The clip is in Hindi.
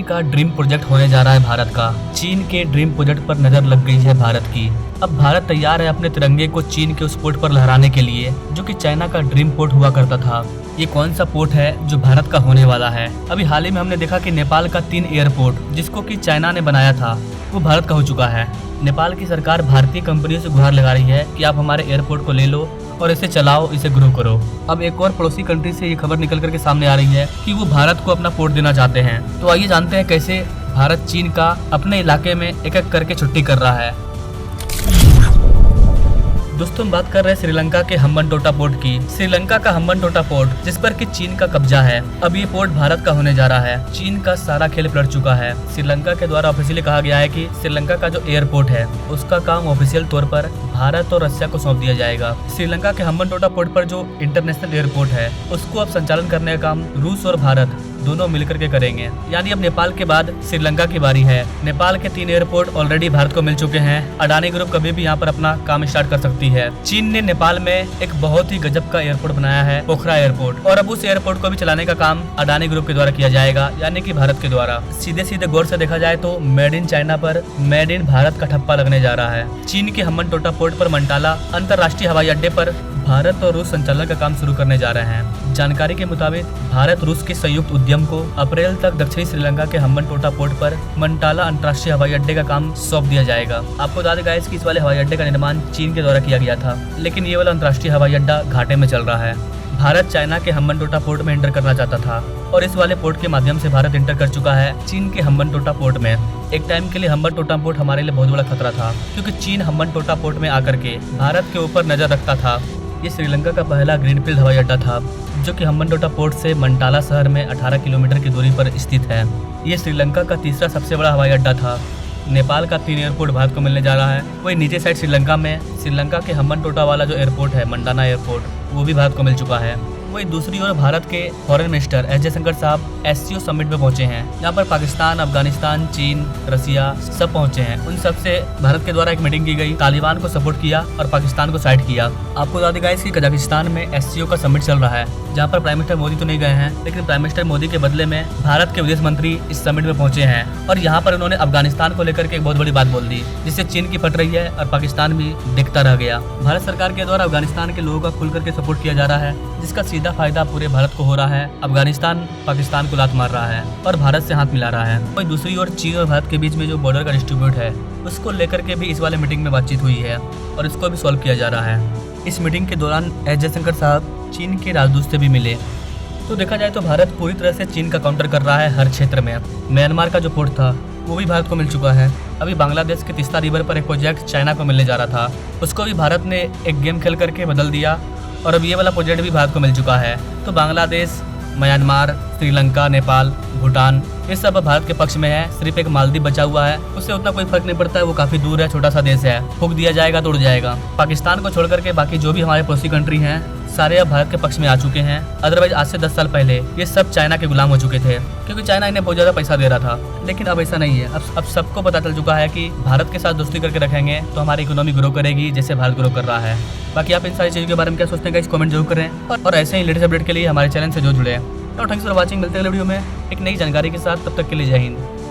का ड्रीम प्रोजेक्ट होने जा रहा है भारत का। चीन के ड्रीम प्रोजेक्ट पर नजर लग गई है भारत की। अब भारत तैयार है अपने तिरंगे को चीन के उस पोर्ट पर लहराने के लिए जो कि चाइना का ड्रीम पोर्ट हुआ करता था। ये कौन सा पोर्ट है जो भारत का होने वाला है? अभी हाल ही में हमने देखा कि नेपाल का 3 एयरपोर्ट जिसको कि चाइना ने बनाया था वो भारत का हो चुका है। नेपाल की सरकार भारतीय कंपनियों से गुहार लगा रही है कि आप हमारे एयरपोर्ट को ले लो और इसे चलाओ, इसे ग्रो करो। अब एक और पड़ोसी कंट्री से ये खबर निकल करके सामने आ रही है कि वो भारत को अपना पोर्ट देना चाहते हैं। तो आइए जानते हैं कैसे भारत चीन का अपने इलाके में एक एक करके छुट्टी कर रहा है। दोस्तों, हम बात कर रहे हैं श्रीलंका के हम्बनटोटा पोर्ट की। श्रीलंका का हम्बनटोटा पोर्ट जिस पर कि चीन का कब्जा है, अब ये पोर्ट भारत का होने जा रहा है। चीन का सारा खेल पलट चुका है। श्रीलंका के द्वारा ऑफिशियली कहा गया है कि श्रीलंका का जो एयरपोर्ट है उसका काम ऑफिशियल तौर पर भारत और रशिया को सौंप दिया जाएगा। श्रीलंका के हम्बनटोटा पोर्ट पर जो इंटरनेशनल एयरपोर्ट है उसको अब संचालन करने का काम रूस और भारत दोनों मिलकर के करेंगे। यानी अब नेपाल के बाद श्रीलंका की बारी है। नेपाल के 3 एयरपोर्ट ऑलरेडी भारत को मिल चुके हैं। अडानी ग्रुप कभी भी यहाँ पर अपना काम स्टार्ट कर सकती है। चीन ने नेपाल में एक बहुत ही गजब का एयरपोर्ट बनाया है, पोखरा एयरपोर्ट, और अब उस एयरपोर्ट को भी चलाने का काम अडानी ग्रुप के द्वारा किया जाएगा, यानी कि भारत के द्वारा। सीधे सीधे गौर से देखा जाए तो मेड इन चाइना पर मेड इन भारत का ठप्पा लगने जा रहा है। चीन के हम्बनटोटा पोर्ट पर मंटाला अंतर्राष्ट्रीय हवाई अड्डे पर भारत और रूस संचालन का काम शुरू करने जा रहे हैं। जानकारी के मुताबिक भारत रूस के संयुक्त उद्यम को अप्रैल तक दक्षिणी श्रीलंका के हम्बनटोटा पोर्ट पर मंटाला अंतर्राष्ट्रीय हवाई अड्डे का काम सौंप दिया जाएगा। आपको बता दें गाइस कि इस वाले हवाई अड्डे का निर्माण चीन के द्वारा किया गया था, लेकिन ये वाला अंतर्राष्ट्रीय हवाई अड्डा घाटे में चल रहा है। भारत चाइना के हम्बनटोटा पोर्ट में एंटर करना चाहता था और इस वाले पोर्ट के माध्यम से भारत एंटर कर चुका है चीन के हम्बनटोटा पोर्ट में। एक टाइम के लिए हम्बनटोटा पोर्ट हमारे लिए बहुत बड़ा खतरा था, क्योंकि चीन हम्बनटोटा पोर्ट में आकर के भारत के ऊपर नजर रखता था। ये श्रीलंका का पहला ग्रीनफील्ड हवाई अड्डा था जो कि हम्बनटोटा पोर्ट से मंटाला शहर में 18 किलोमीटर की दूरी पर स्थित है। ये श्रीलंका का तीसरा सबसे बड़ा हवाई अड्डा था। नेपाल का 3 एयरपोर्ट भारत को मिलने जा रहा है। वही नीचे साइड श्रीलंका में श्रीलंका के हम्बनटोटा वाला जो एयरपोर्ट है, मंडाना एयरपोर्ट, वो भी भारत को मिल चुका है। वही दूसरी ओर भारत के फॉरेन मिनिस्टर एस जयशंकर साहब एससीओ समिट में पहुंचे हैं। यहाँ पर पाकिस्तान, अफगानिस्तान, चीन, रसिया सब पहुंचे हैं। उन सब से भारत के द्वारा एक मीटिंग की गई, तालिबान को सपोर्ट किया और पाकिस्तान को साइड किया। आपको बता दें गाइस कि कजाकिस्तान में एससीओ का समिट चल रहा है, जहाँ पर प्राइम मिनिस्टर मोदी तो नहीं गए हैं, लेकिन प्राइम मिनिस्टर मोदी के बदले में भारत के विदेश मंत्री इस समिट में पहुंचे हैं। और यहाँ पर उन्होंने अफगानिस्तान को लेकर के एक बहुत बड़ी बात बोल दी, जिससे चीन की फट रही है और पाकिस्तान भी देखता रह गया। भारत सरकार के द्वारा अफगानिस्तान के लोगों का खुल करके सपोर्ट किया जा रहा है, जिसका सीधा फायदा पूरे भारत को हो रहा है। अफगानिस्तान पाकिस्तान को लात मार रहा है और भारत से हाथ मिला रहा है। वही दूसरी ओर चीन और भारत के बीच में जो बॉर्डर का डिस्ट्रीब्यूट है उसको लेकर के भी इस वाले मीटिंग में बातचीत हुई है और इसको भी सॉल्व किया जा रहा है। इस मीटिंग के दौरान एस जयशंकर साहब चीन के राजदूत से भी मिले। तो देखा जाए तो भारत पूरी तरह से चीन का काउंटर कर रहा है हर क्षेत्र में। म्यांमार का जो पोर्ट था वो भी भारत को मिल चुका है। अभी बांग्लादेश के तीस्ता रिवर पर एक प्रोजेक्ट चाइना को मिलने जा रहा था, उसको भी भारत ने एक गेम खेल करके बदल दिया और अब ये वाला प्रोजेक्ट भी भारत को मिल चुका है। तो बांग्लादेश, म्यांमार, श्रीलंका, नेपाल, भूटान, ये सब भारत के पक्ष में है। सिर्फ एक मालदीव बचा हुआ है, उससे उतना कोई फर्क नहीं पड़ता है, वो काफी दूर है, छोटा सा देश है, फूंक दिया जाएगा तो उड़ जाएगा। पाकिस्तान को छोड़ करके बाकी जो भी हमारे पड़ोसी कंट्री हैं सारे अब भारत के पक्ष में आ चुके हैं। अदरवाइज आज से 10 साल पहले ये सब चाइना के गुलाम हो चुके थे, क्योंकि चाइना इन्हें बहुत ज्यादा पैसा दे रहा था। लेकिन अब ऐसा नहीं है। अब सबको पता चल चुका है कि भारत के साथ दोस्ती करके रखेंगे तो हमारी इकोनॉमी ग्रो करेगी, जैसे भारत ग्रो कर रहा है। बाकी आप इन सारी चीज़ों के बारे में क्या सोचते हैं गाइस, कमेंट जरूर करें और ऐसे ही लेटेस्ट अपडेट के लिए हमारे चैनल से जो जुड़े। तो थैंक्स फॉर वाचिंग। मिलते हैं अगले वीडियो में एक नई जानकारी के साथ। तब तक के लिए जय हिंद।